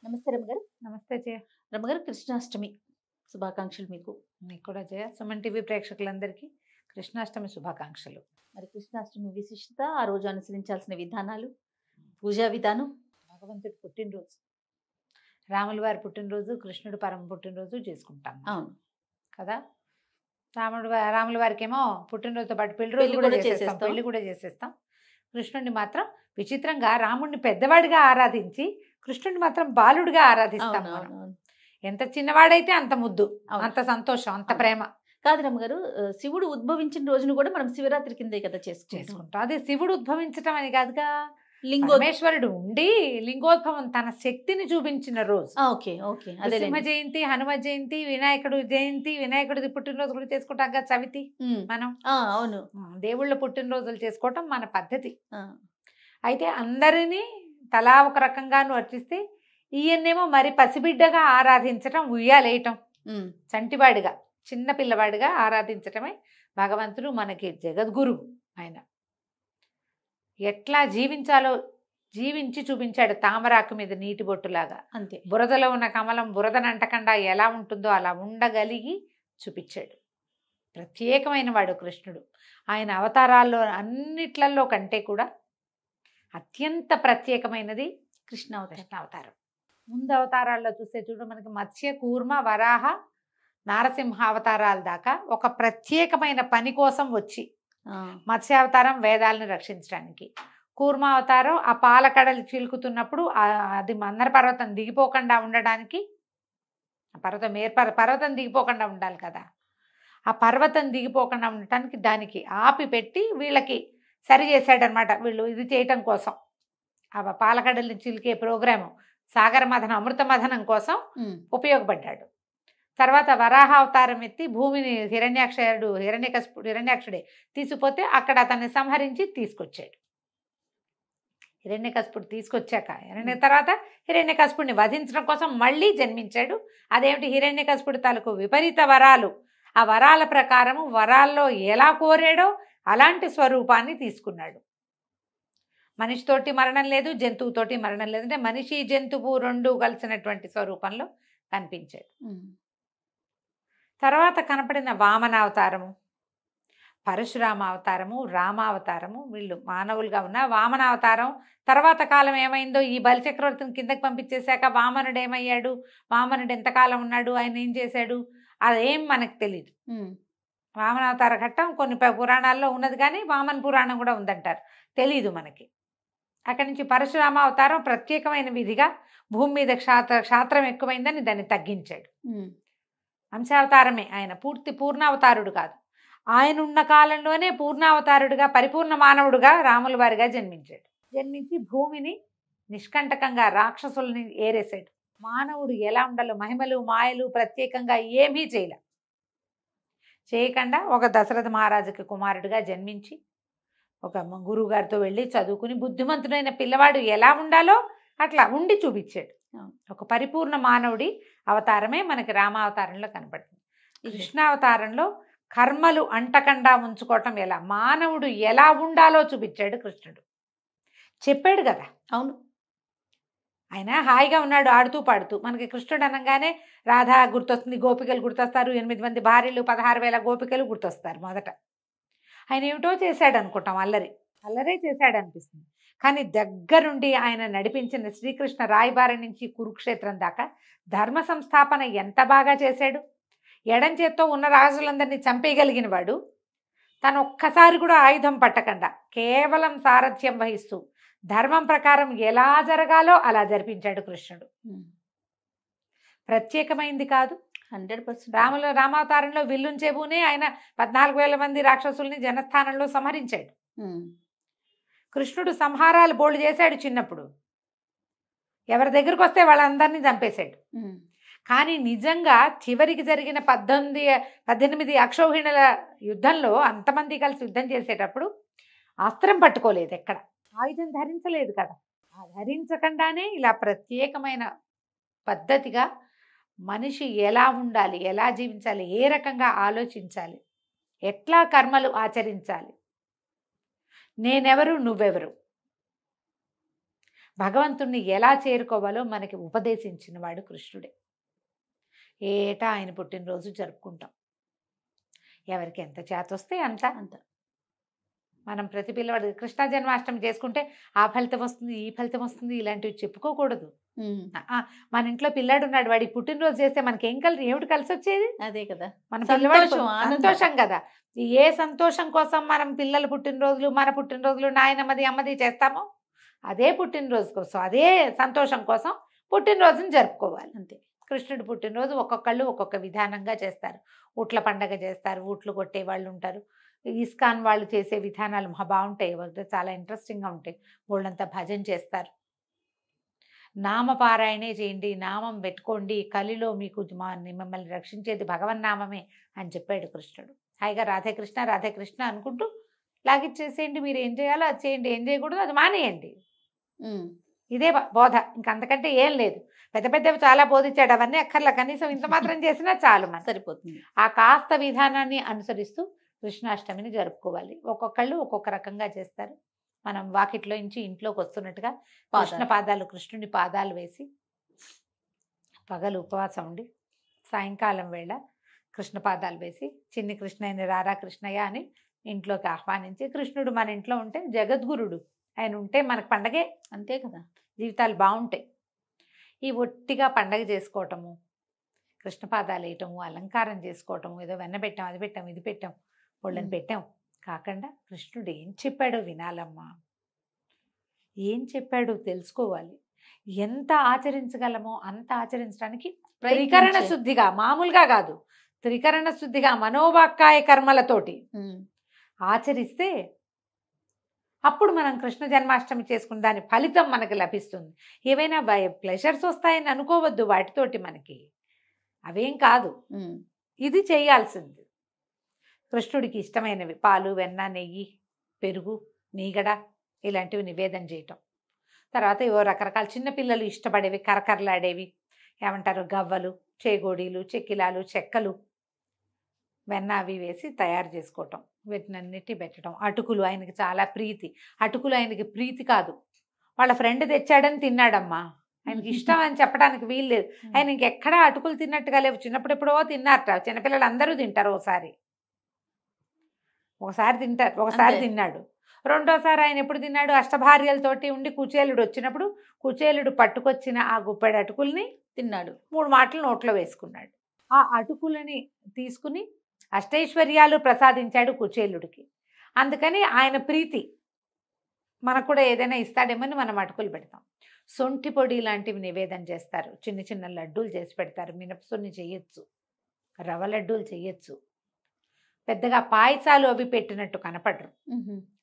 నమస్తే రమ్మగారు. నమస్తే జయ. రమ్మగారు, కృష్ణాష్టమి శుభాకాంక్షలు మీకు. మీకు కూడా జయ. సుమన్ టీవీ ప్రేక్షకులందరికీ కృష్ణాష్టమి శుభాకాంక్షలు. మరి కృష్ణాష్టమి విశిష్టత, ఆ రోజు అనుసరించాల్సిన విధానాలు, పూజా విధానం. భగవంతుడి పుట్టినరోజు, రాముల వారి పుట్టినరోజు, కృష్ణుడు పరమ పుట్టినరోజు చేసుకుంటాం అవును కదా. రాముల వారికి ఏమో పుట్టినరోజుతో పాటు పెళ్లి రోజు పెళ్లి కూడా కూడా చేసేస్తాం, చేసేస్తాం. పెళ్లి కూడా చేసేస్తాం. కృష్ణుడిని మాత్రం విచిత్రంగా రాముడిని పెద్దవాడిగా ఆరాధించి కృష్ణుడిని మాత్రం బాలుడిగా ఆరాధిస్తాం అవును, మనం. అవును, అవును. ఎంత చిన్నవాడైతే అంత ముద్దు, అవును. అంత సంతోషం, అంత అవును. ప్రేమ. కాదు రమ్మగారు, శివుడు ఉద్భవించిన రోజును కూడా మనం శివరాత్రి కిందే కదా చేసుకుంటాం. చేసుకుంటాం. అదే శివుడు ఉద్భవించటం అని కాదుగా, లింగో పరమేశ్వరుడు ఉండి లింగోద్భవం తన శక్తిని చూపించిన రోజు. ఓకే ఓకే అదే నరసింహ జయంతి, హనుమ జయంతి, వినాయకుడు జయంతి, వినాయకుడి పుట్టినరోజు కూడా చేసుకుంటాం కదా చవితి. మనం అవును. దేవుళ్ళ పుట్టినరోజులు చేసుకోవటం మన పద్ధతి. ఆ, అయితే అందరినీ తలా ఒక రకంగాను అర్చిస్తే ఈయన్నేమో మరి పసిబిడ్డగా ఆరాధించటం, ఉయ్యాలేయటం, ఉమ్, చంటివాడిగా చిన్న పిల్లవాడిగా ఆరాధించటమే భగవంతుడు మనకి జగద్గురువు. ఆయన ఎట్లా జీవించాలో జీవించి చూపించాడు. తామరాకు మీద నీటి బొట్టులాగా అంతే. బురదలో ఉన్న కమలం బురదనంటకుండా ఎలా ఉంటుందో అలా ఉండగలిగి చూపించాడు. ప్రత్యేకమైన వాడు కృష్ణుడు. ఆయన అవతారాల్లో అన్నిట్లలో కంటే కూడా అత్యంత ప్రత్యేకమైనది కృష్ణావతారం. ముందు అవతారాల్లో చూస్తే చూడు, మనకి మత్స్య, కూర్మ, వరాహ, నారసింహ అవతారాల దాకా ఒక ప్రత్యేకమైన పని కోసం వచ్చి, మత్స్యావతారం వేదాలను రక్షించడానికి, కూర్మావతారం ఆ పాలకడలు చిలుకుతున్నప్పుడు అది మందర పర్వతం దిగిపోకుండా ఉండడానికి, పర్వతం దిగిపోకుండా ఉండాలి కదా, ఆ పర్వతం దిగిపోకుండా ఉండటానికి దానికి ఆపి పెట్టి వీళ్ళకి సరి చేశాడనమాట. వీళ్ళు ఇది చేయటం కోసం, ఆ పాలకడల్ని చిలికే ప్రోగ్రాము సాగర మథనం, అమృత మథనం కోసం ఉపయోగపడ్డాడు. తర్వాత వరాహ అవతారం ఎత్తి భూమిని హిరణ్యాక్షుడే తీసుకుపోతే అక్కడ అతన్ని సంహరించి తీసుకొచ్చాడు. హిరణ్యకశిపుడు తీసుకొచ్చాక తర్వాత హిరణ్యకశిపుడిని వధించడం కోసం మళ్ళీ జన్మించాడు. అదేమిటి, హిరణ్యకశిపుడు తాలూకు విపరీత వరాలు, ఆ వరాల ప్రకారము వరాల్లో ఎలా కోరాడో అలాంటి స్వరూపాన్ని తీసుకున్నాడు. మనిషితోటి మరణం లేదు, జంతువుతోటి మరణం లేదు, అంటే మనిషి జంతువు రెండు కలిసినటువంటి స్వరూపంలో కనిపించాడు. తర్వాత కనపడిన వామనావతారము, పరశురామ అవతారము, రామావతారము, వీళ్ళు మానవులుగా ఉన్న వామనావతారం. తర్వాత కాలం ఏమైందో, ఈ బలిచక్రవర్తిని కిందకి పంపించేశాక వామనుడు ఏమయ్యాడు, వామనుడు ఎంతకాలం ఉన్నాడు, ఆయన ఏం చేశాడు, అదేం మనకు తెలియదు. వామనావతార ఘట్టం కొన్ని పురాణాల్లో ఉన్నది, కానీ వామన పురాణం కూడా ఉందంటారు, తెలీదు మనకి. అక్కడి నుంచి పరశురామ అవతారం ప్రత్యేకమైన విధిగా భూమి మీద క్షాత్రం ఎక్కువైందని దాన్ని తగ్గించాడు. అంశావతారమే ఆయన, పూర్ణావతారుడు కాదు. ఆయన ఉన్న కాలంలోనే పూర్ణావతారుడుగా, పరిపూర్ణ మానవుడుగా రాముల వారిగా జన్మించాడు. జన్మించి భూమిని నిష్కంటకంగా రాక్షసుల్ని ఏరేశాడు. మానవుడు ఎలా ఉండాలో మహిమలు మాయలు ప్రత్యేకంగా ఏమీ చేయకుండా ఒక దశరథ మహారాజుకి కుమారుడిగా జన్మించి ఒక గురువు గారితో వెళ్ళి చదువుకుని బుద్ధిమంతుడైన పిల్లవాడు ఎలా ఉండాలో అట్లా ఉండి చూపించాడు. ఒక పరిపూర్ణ మానవుడి అవతారమే మనకి రామావతారంలో కనపడుతుంది. కృష్ణావతారంలో కర్మలు అంటకుండా ఉంచుకోవటం ఎలా, మానవుడు ఎలా ఉండాలో చూపించాడు కృష్ణుడు. చెప్పాడు కదా. అవును. ఆయన హాయిగా ఉన్నాడు ఆడుతూ పాడుతూ. మనకి కృష్ణుడు అనగానే రాధా గుర్తొస్తుంది, గోపికలు గుర్తొస్తారు, 8 మంది భార్యలు, 16,000 గోపికలు గుర్తొస్తారు మొదట. ఆయన ఏమిటో చేశాడు అనుకుంటాం, అల్లరే చేశాడు అనిపిస్తుంది. కానీ దగ్గరుండి ఆయన నడిపించిన శ్రీకృష్ణ రాయబారి నుంచి కురుక్షేత్రం దాకా ధర్మ సంస్థాపన ఎంత బాగా చేశాడు. ఎడం చేత్తో ఉన్న రాజులందరినీ చంపేయగలిగిన వాడు తను ఒక్కసారి కూడా ఆయుధం పట్టకుండా కేవలం సారథ్యం వహిస్తూ ధర్మం ప్రకారం ఎలా జరగాలో అలా జరిపించాడు కృష్ణుడు. ప్రత్యేకమైంది కాదు. 100% రామావతారంలో విల్లుంచేబూనే ఆయన 14,000 మంది రాక్షసుల్ని జనస్థానంలో సంహరించాడు. కృష్ణుడు సంహారాలు బోల్డ్ చేశాడు చిన్నప్పుడు. ఎవరి దగ్గరకు వస్తే వాళ్ళందరినీ చంపేశాడు. కానీ నిజంగా చివరికి జరిగిన 18 అక్షౌహిణుల యుద్ధంలో అంతమంది కలిసి యుద్ధం చేసేటప్పుడు అస్త్రం పట్టుకోలేదు, ఎక్కడ ఆయుధం ధరించలేదు కదా. ఆ ధరించకుండానే ఇలా ప్రత్యేకమైన పద్ధతిగా మనిషి ఎలా ఉండాలి, ఎలా జీవించాలి, ఏ రకంగా ఆలోచించాలి, ఎట్లా కర్మలు ఆచరించాలి, నేనెవరు నువ్వెవరు, భగవంతుణ్ణి ఎలా చేరుకోవాలో మనకి ఉపదేశించిన వాడు కృష్ణుడే. ఏటా ఆయన పుట్టినరోజు జరుపుకుంటాం. ఎవరికి ఎంత చేతొస్తే అంత. మనం ప్రతి పిల్లవాడు కృష్ణ జన్మాష్టమి చేసుకుంటే ఆ ఫలితం వస్తుంది, ఈ ఫలితం వస్తుంది, ఇలాంటివి చెప్పుకోకూడదు. మన ఇంట్లో పిల్లాడు ఉన్నాడు, వాడి పుట్టినరోజు చేస్తే మనకి ఏమిటి కలిసి వచ్చేది? అదే కదా, మన పిల్లవాడు సంతోషం కదా. ఏ సంతోషం కోసం మనం పిల్లల పుట్టినరోజులు, మన పుట్టినరోజులు, నాయనమ్మది అమ్మది చేస్తామో అదే పుట్టినరోజు కోసం, అదే సంతోషం కోసం పుట్టినరోజుని జరుపుకోవాలి అంతే. కృష్ణుడి పుట్టినరోజు ఒక్కొక్కళ్ళు ఒక్కొక్క విధానంగా చేస్తారు. ఊట్ల పండగ చేస్తారు, ఊట్లు కొట్టే వాళ్ళు ఉంటారు. ఇస్కాన్ వాళ్ళు చేసే విధానాలు బాగుంటాయి, చాలా ఇంట్రెస్టింగ్గా ఉంటాయి. వాళ్ళంతా భజన చేస్తారు. నామపారాయణే చేయండి, నామం పెట్టుకోండి, కలిలో మీకు మిమ్మల్ని రక్షించేది భగవన్నామమే అని చెప్పాడు కృష్ణుడు. హాయిగా రాధేకృష్ణ రాధేకృష్ణ అనుకుంటూ లాగిచ్చేసేయండి. మీరు ఏం చేయాలో అది చేయండి, ఏం చేయకూడదు అది మానేయండి. ఇదే బోధ, ఇంకంతకంటే ఏం లేదు. పెద్ద పెద్దవి చాలా బోధించాడు, అవన్నీ అక్కర్లా, కనీసం ఇంత మాత్రం చేసినా చాలు, మన సరిపోతుంది. ఆ కాస్త విధానాన్ని అనుసరిస్తూ కృష్ణాష్టమిని జరుపుకోవాలి. ఒక్కొక్కళ్ళు ఒక్కొక్క రకంగా చేస్తారు. మనం వాకిట్లో నుంచి ఇంట్లోకి వస్తున్నట్టుగా కృష్ణ పాదాలు, కృష్ణుని పాదాలు వేసి పగలు ఉపవాసం ఉండి సాయంకాలం వేళ కృష్ణ పాదాలు వేసి చిన్ని కృష్ణయ్యని రారా కృష్ణయ్య అని ఇంట్లోకి ఆహ్వానించి, కృష్ణుడు మన ఇంట్లో ఉంటే జగద్గురుడు, ఆయన ఉంటే మనకు పండగే, అంతే కదా, జీవితాలు బాగుంటాయి. ఈ ఒట్టిగా పండగ చేసుకోవటము, కృష్ణపాదాలు వేయటము, అలంకారం చేసుకోవటము, ఏదో వెన్న పెట్టాం, అది పెట్టాం, ఇది పెట్టాం, వాళ్ళని పెట్టాం కాకుండా కృష్ణుడు ఏం చెప్పాడో వినాలమ్మా. ఏం చెప్పాడో తెలుసుకోవాలి. ఎంత ఆచరించగలమో అంత ఆచరించడానికి త్రికరణ శుద్ధిగా, మామూలుగా కాదు, త్రికరణ శుద్ధిగా మనోవాక్కాయ కర్మలతోటి ఆచరిస్తే అప్పుడు మనం కృష్ణ జన్మాష్టమి చేసుకున్న దాని ఫలితం మనకు లభిస్తుంది. ఏవైనా ప్లెజర్స్ వస్తాయని అనుకోవద్దు వాటితోటి, మనకి అవేం కాదు. ఇది చేయాల్సింది. కృష్ణుడికి ఇష్టమైనవి పాలు, వెన్న, నెయ్యి, పెరుగు, మీగడ ఇలాంటివి నివేదన చేయటం. తర్వాత ఏవో రకరకాల చిన్నపిల్లలు ఇష్టపడేవి, కరకరలాడేవి ఏమంటారు, గవ్వలు, చేగోడీలు, చెక్కిలాలు, చెక్కలు, వెన్న అవి వేసి తయారు చేసుకోవటం, వీటినన్నిటి పెట్టడం. అటుకులు ఆయనకి చాలా ప్రీతి. అటుకులు ఆయనకి ప్రీతి కాదు, వాళ్ళ ఫ్రెండ్ తెచ్చాడని తిన్నాడమ్మా. ఆయనకి ఇష్టం అని చెప్పడానికి వీలు లేదు. ఆయన ఇంకెక్కడా అటుకులు తిన్నట్టుగా లేవు. చిన్నప్పుడు ఎప్పుడో తిన్నారట, చిన్నపిల్లలు అందరూ తింటారు. ఒకసారి తింటారు, ఒకసారి తిన్నాడు. రెండోసారి ఆయన ఎప్పుడు తిన్నాడు, అష్టభార్యలతోటి ఉండి కుచేలుడు వచ్చినప్పుడు కుచేలుడు పట్టుకొచ్చిన ఆ గుప్పెడు అటుకుల్ని తిన్నాడు. 3 మాటలు నోట్లో వేసుకున్నాడు. ఆ అటుకులని తీసుకుని అష్టైశ్వర్యాలు ప్రసాదించాడు కుచేలుడికి. అందుకని ఆయన ప్రీతి మనకు కూడా ఏదైనా ఇస్తాడేమని మనం అటుకులు పెడతాం. సొంటి పొడి లాంటివి నివేదన చేస్తారు, చిన్న చిన్న లడ్డూలు చేసి పెడతారు. మినపసున్ని చేయొచ్చు, రవ్వ లడ్డూలు చేయొచ్చు. పెద్దగా పాయసాలు అవి పెట్టినట్టు కనపడరు,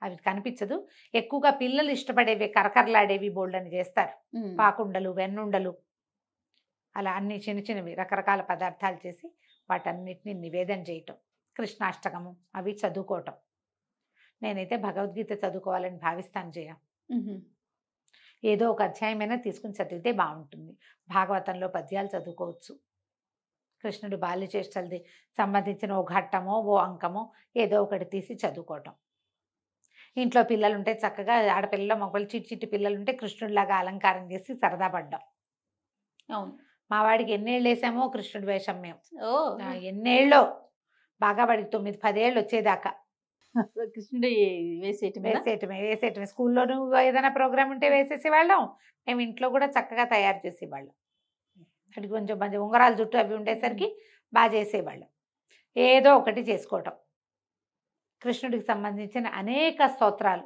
అవి కనిపించదు. ఎక్కువగా పిల్లలు ఇష్టపడేవి, కరకరలాడేవి బోల్డని చేస్తారు. పాకుండలు, వెన్నుండలు, అలా అన్ని చిన్న చిన్నవి రకరకాల పదార్థాలు చేసి వాటన్నిటిని నివేదన చేయటం. కృష్ణాష్టకము అవి చదువుకోవటం. నేనైతే భగవద్గీత చదువుకోవాలని భావిస్తాను జయ. ఏదో ఒక అధ్యాయమైనా తీసుకుని చదివితే బాగుంటుంది. భాగవతంలో పద్యాలు చదువుకోవచ్చు. కృష్ణుడు బాల్యచేష్టలది సంబంధించిన ఓ ఘట్టమో ఓ అంకమో ఏదో ఒకటి తీసి చదువుకోవటం. ఇంట్లో పిల్లలు ఉంటే చక్కగా ఆడపిల్లలు మగపిల్లలు చిట్టి చిట్టి పిల్లలు ఉంటే కృష్ణుడిలాగా అలంకారం చేసి సరదా పడ్డాం. అవును, మా వాడికి ఎన్నేళ్ళు వేసామో కృష్ణుడి వేషం మేము. ఎన్నేళ్ళో బాగా వాడికి 9-10 ఏళ్ళు వచ్చేదాకా కృష్ణుడు వేసేయటమే. స్కూల్లోనూ ఏదైనా ప్రోగ్రామ్ ఉంటే వేసేసేవాళ్ళం. మేము ఇంట్లో కూడా చక్కగా తయారు చేసేవాళ్ళం. వాడికి కొంచెం మంచి ఉంగరాలు జుట్టు అవి ఉండేసరికి బాగా చేసేవాళ్ళం. ఏదో ఒకటి చేసుకోవటం. కృష్ణుడికి సంబంధించిన అనేక స్తోత్రాలు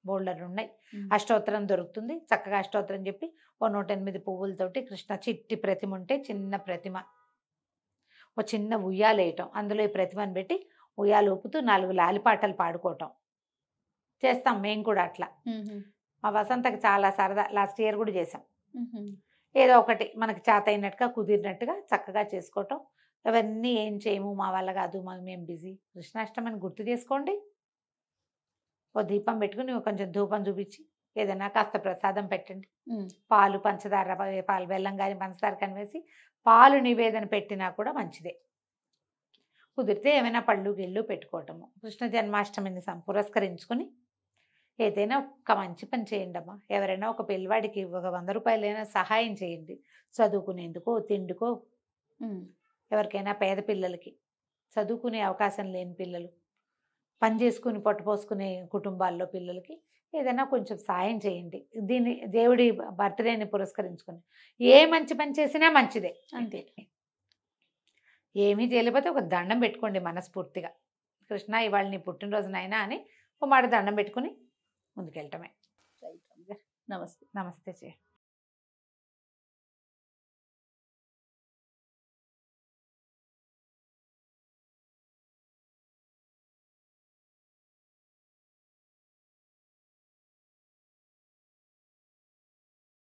బోల్డర్లు ఉన్నాయి. అష్టోత్తరం దొరుకుతుంది, చక్కగా అష్టోత్తరం చెప్పి ఓ 108 పువ్వులతోటి కృష్ణ చిట్టి ప్రతిమ ఉంటే చిన్న ప్రతిమ, ఓ చిన్న ఉయ్యాలేయటం, అందులో ఈ ప్రతిమను పెట్టి ఉయ్యాలు ఊపుతూ 4 లాలిపాటలు పాడుకోవటం చేస్తాం మేము కూడా. అట్లా మా వసంతకి చాలా సరదా. లాస్ట్ ఇయర్ కూడా చేసాం. ఏదో ఒకటి మనకి చేత అయినట్టుగా కుదిరినట్టుగా చక్కగా చేసుకోవటం. అవన్నీ ఏం చేయము, మా వల్ల కాదు, మేము బిజీ. కృష్ణాష్టమిని గుర్తు చేసుకోండి. ఓ దీపం పెట్టుకుని కొంచెం ధూపం చూపించి ఏదైనా కాస్త ప్రసాదం పెట్టండి. పాలు, పంచదార, పాలు, బెల్లం కానీ పంచదార కానీ వేసి పాలు నివేదన పెట్టినా కూడా మంచిదే. కుదిరితే ఏమైనా పళ్ళు గిళ్ళు పెట్టుకోవటము. కృష్ణ జన్మాష్టమిని పురస్కరించుకుని ఏదైనా ఒక మంచి పని చేయండి అమ్మా. ఎవరైనా ఒక పిల్లవాడికి ఒక 100 రూపాయలైనా సహాయం చేయండి. చదువుకునేందుకో తిండికో, ఉమ్. ఎవరికైనా పేద పిల్లలకి, చదువుకునే అవకాశం లేని పిల్లలు, పని చేసుకుని పొట్టపోసుకునే కుటుంబాల్లో పిల్లలకి ఏదైనా కొంచెం సాయం చేయండి. దీన్ని దేవుడి బర్త్డేని పురస్కరించుకొని ఏ మంచి పని చేసినా మంచిదే. అంతే. ఏమీ చేయలేకపోతే ఒక దండం పెట్టుకోండి మనస్ఫూర్తిగా. కృష్ణ ఇవాళ నీ పుట్టినరోజునైనా అని ఓ మాట దండం పెట్టుకుని ముందుకెళ్ళటమే. నమస్తే. నమస్తే చే